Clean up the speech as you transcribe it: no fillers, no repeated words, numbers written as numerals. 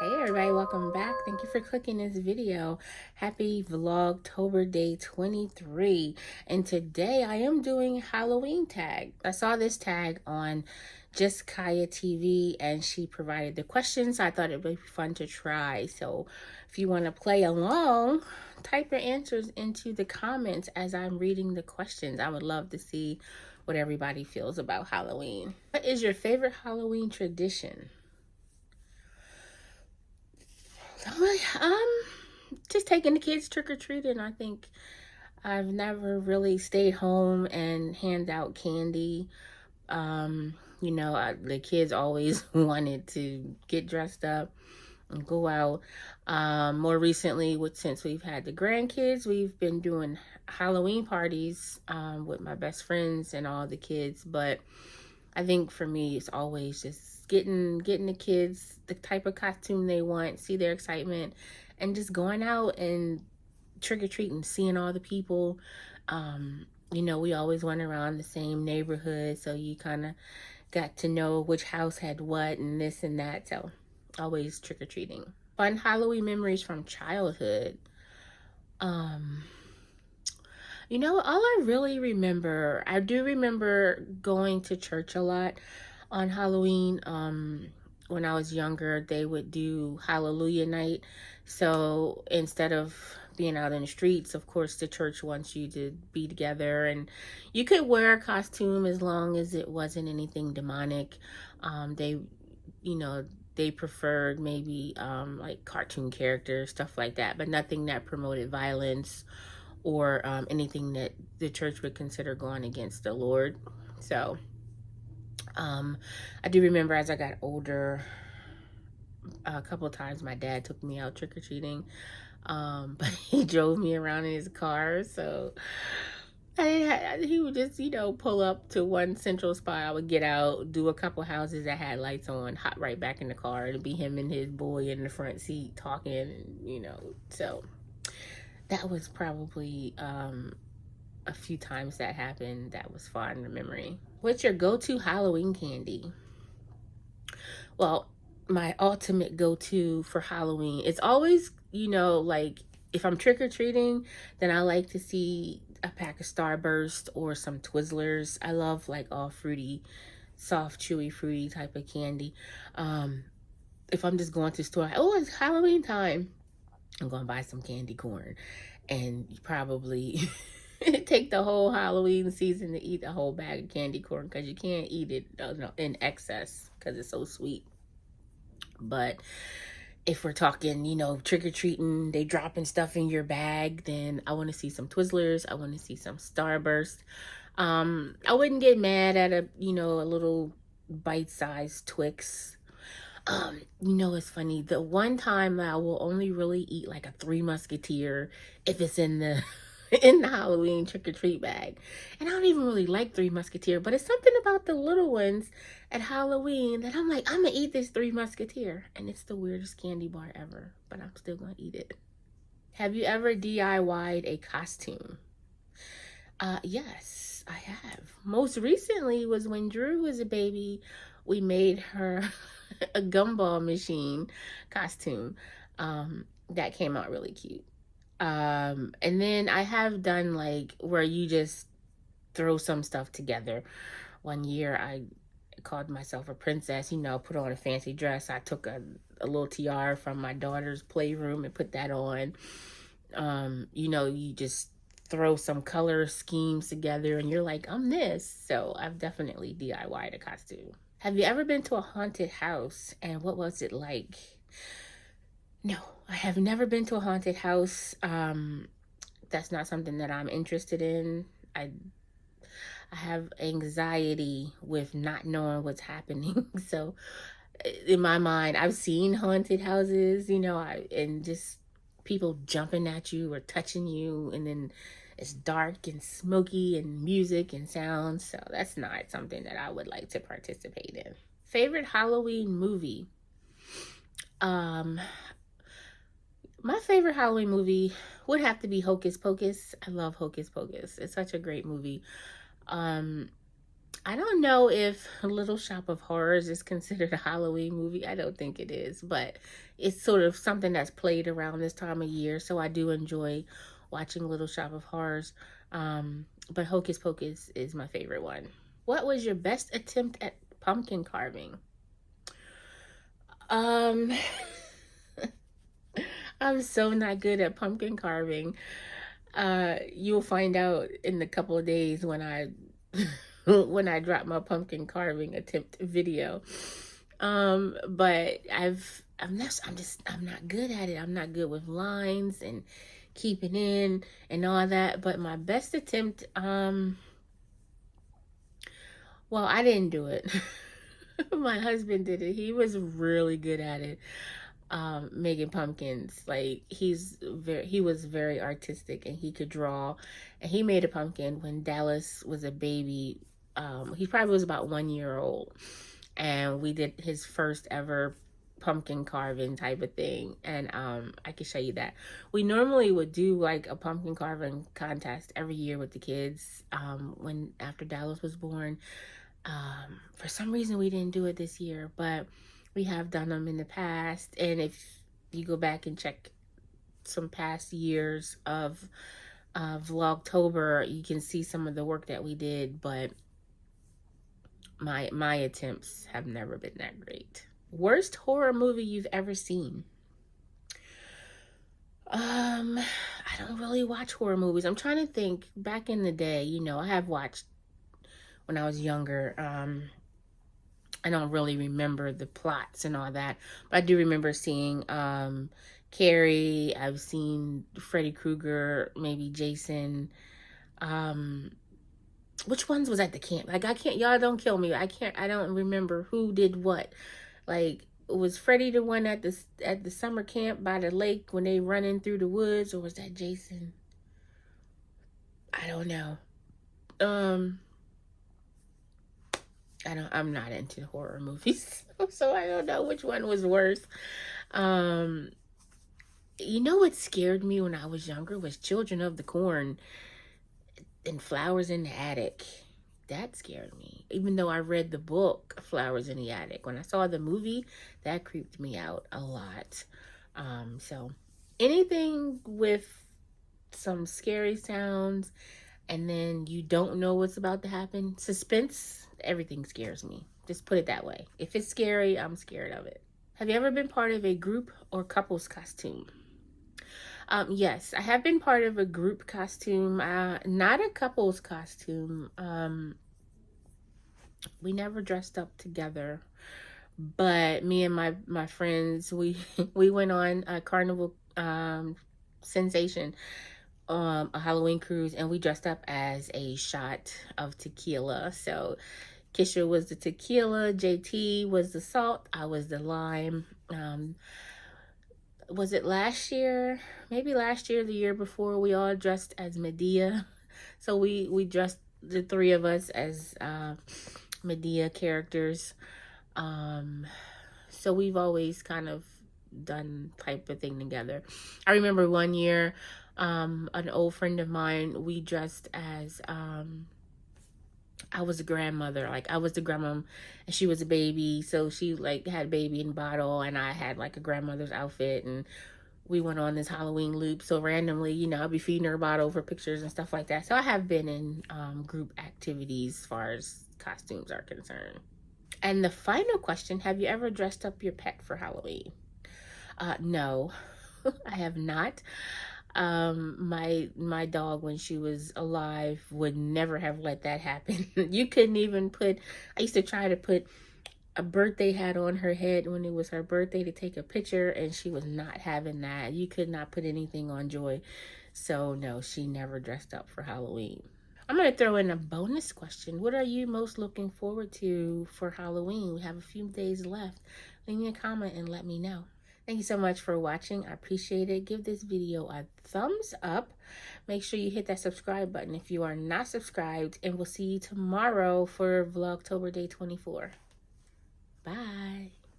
Hey everybody, welcome back. Thank you for clicking this video. Happy Vlogtober Day 23. And today I am doing Halloween tag. I saw this tag on Just Kaya TV and she provided the questions. I thought it would be fun to try. So if you want to play along, type your answers into the comments as I'm reading the questions. I would love to see what everybody feels about Halloween. What is your favorite Halloween tradition? Um, just taking the kids trick-or-treating. I think I've never really stayed home and hand out candy. The kids always wanted to get dressed up and go out. More recently, since we've had the grandkids, we've been doing Halloween parties with my best friends and all the kids. But I think for me, it's always just getting the kids the type of costume they want, see their excitement, and just going out and trick-or-treating, seeing all the people. We always went around the same neighborhood, so you kind of got to know which house had what and this and that. So always trick-or-treating. Fun Halloween memories from childhood. Um, all I really remember, I do remember going to church a lot on Halloween. When I was younger, they would do Hallelujah night. So instead of being out in the streets, of course, the church wants you to be together, and you could wear a costume as long as it wasn't anything demonic. They, they preferred maybe like cartoon characters, stuff like that, but nothing that promoted violence or anything that the church would consider going against the Lord. So I do remember as I got older, a couple of times my dad took me out trick-or-treating, but he drove me around in his car. So he would just, pull up to one central spot. I would get out, do a couple houses that had lights on, hop right back in the car. It'd be him and his boy in the front seat talking, so that was probably a few times that happened. That was fun, the memory. What's your go-to Halloween candy? Well, my ultimate go-to for Halloween, it's always, like if I'm trick-or-treating, then I like to see a pack of Starburst or some Twizzlers. I love like all fruity, soft, chewy, fruity type of candy. If I'm just going to the store, oh, it's Halloween time, I'm going to buy some candy corn. And you probably take the whole Halloween season to eat a whole bag of candy corn because you can't eat it in excess because it's so sweet. But if we're talking, trick-or-treating, they dropping stuff in your bag, then I want to see some Twizzlers. I want to see some Starburst. I wouldn't get mad at a little bite-sized Twix. It's funny. The one time I will only really eat like a Three Musketeer if it's in the in the Halloween trick-or-treat bag. And I don't even really like Three Musketeer, but it's something about the little ones at Halloween that I'm like, I'm gonna eat this Three Musketeer. And it's the weirdest candy bar ever, but I'm still gonna eat it. Have you ever DIY'd a costume? Yes, I have. Most recently was when Drew was a baby. We made her a gumball machine costume. That came out really cute. And then I have done like where you just throw some stuff together. One year I called myself a princess, put on a fancy dress. I took a little tiara from my daughter's playroom and put that on. You just throw some color schemes together and you're like, I'm this. So I've definitely DIY'd a costume. Have you ever been to a haunted house and what was it like? No, I have never been to a haunted house. That's not something that I'm interested in. I have anxiety with not knowing what's happening. So in my mind, I've seen haunted houses, and just people jumping at you or touching you, and then it's dark and smoky and music and sounds. So that's not something that I would like to participate in. Favorite Halloween movie? My favorite Halloween movie would have to be Hocus Pocus. I love Hocus Pocus. It's such a great movie. I don't know if Little Shop of Horrors is considered a Halloween movie. I don't think it is, but it's sort of something that's played around this time of year. So I do enjoy watching Little Shop of Horrors. But Hocus Pocus is my favorite one. What was your best attempt at pumpkin carving? Um, I'm so not good at pumpkin carving. You'll find out in a couple of days when I when I drop my pumpkin carving attempt video. But I'm not good at it. I'm not good with lines and keeping in and all that. But my best attempt, well, I didn't do it. My husband did it. He was really good at it. Making pumpkins. Like he was very artistic and he could draw. And he made a pumpkin when Dallas was a baby. He probably was about 1 year old. And we did his first ever pumpkin carving type of thing. And I can show you that. We normally would do like a pumpkin carving contest every year with the kids when after Dallas was born. For some reason we didn't do it this year, but we have done them in the past. And if you go back and check some past years of Vlogtober, you can see some of the work that we did. But my attempts have never been that great. Worst horror movie you've ever seen? I don't really watch horror movies. I'm trying to think. Back in the day, I have watched when I was younger. I don't really remember the plots and all that, but I do remember seeing Carrie. I've seen Freddy Krueger, maybe Jason. Which ones was at the camp? Like, I can't, y'all don't kill me. I don't remember who did what. Like, was Freddy the one at the summer camp by the lake when they running through the woods, or was that Jason? I don't know. I'm not into horror movies, so I don't know which one was worse. What scared me when I was younger was Children of the Corn and Flowers in the Attic. That scared me. Even though I read the book Flowers in the Attic, when I saw the movie, that creeped me out a lot. So anything with some scary sounds and then you don't know what's about to happen, suspense, everything scares me. Just put it that way. If it's scary, I'm scared of it. Have you ever been part of a group or couples costume? Yes, I have been part of a group costume, not a couples costume. We never dressed up together, but me and my friends, we we went on a Carnival Sensation, a Halloween cruise, and we dressed up as a shot of tequila. So Kisha was the tequila, JT was the salt, I was the lime. Was it last year? Maybe last year, the year before, we all dressed as Medea. So we dressed, the three of us, as Medea characters. So we've always kind of done type of thing together. I remember one year, an old friend of mine, we dressed as I was a grandmother. Like, I was the grandma and she was a baby. So she like had a baby in a bottle and I had like a grandmother's outfit, and we went on this Halloween loop. So randomly, I'll be feeding her a bottle for pictures and stuff like that. So I have been in group activities as far as costumes are concerned. And the final question, have you ever dressed up your pet for Halloween? No, I have not. My dog, when she was alive, would never have let that happen. You couldn't even I used to try to put a birthday hat on her head when it was her birthday to take a picture, and she was not having that. You could not put anything on Joy. So no, she never dressed up for Halloween. I'm going to throw in a bonus question. What are you most looking forward to for Halloween? We have a few days left. Leave me a comment and let me know. Thank you so much for watching. I appreciate it. Give this video a thumbs up. Make sure you hit that subscribe button if you are not subscribed. And we'll see you tomorrow for Vlogtober Day 24. Bye.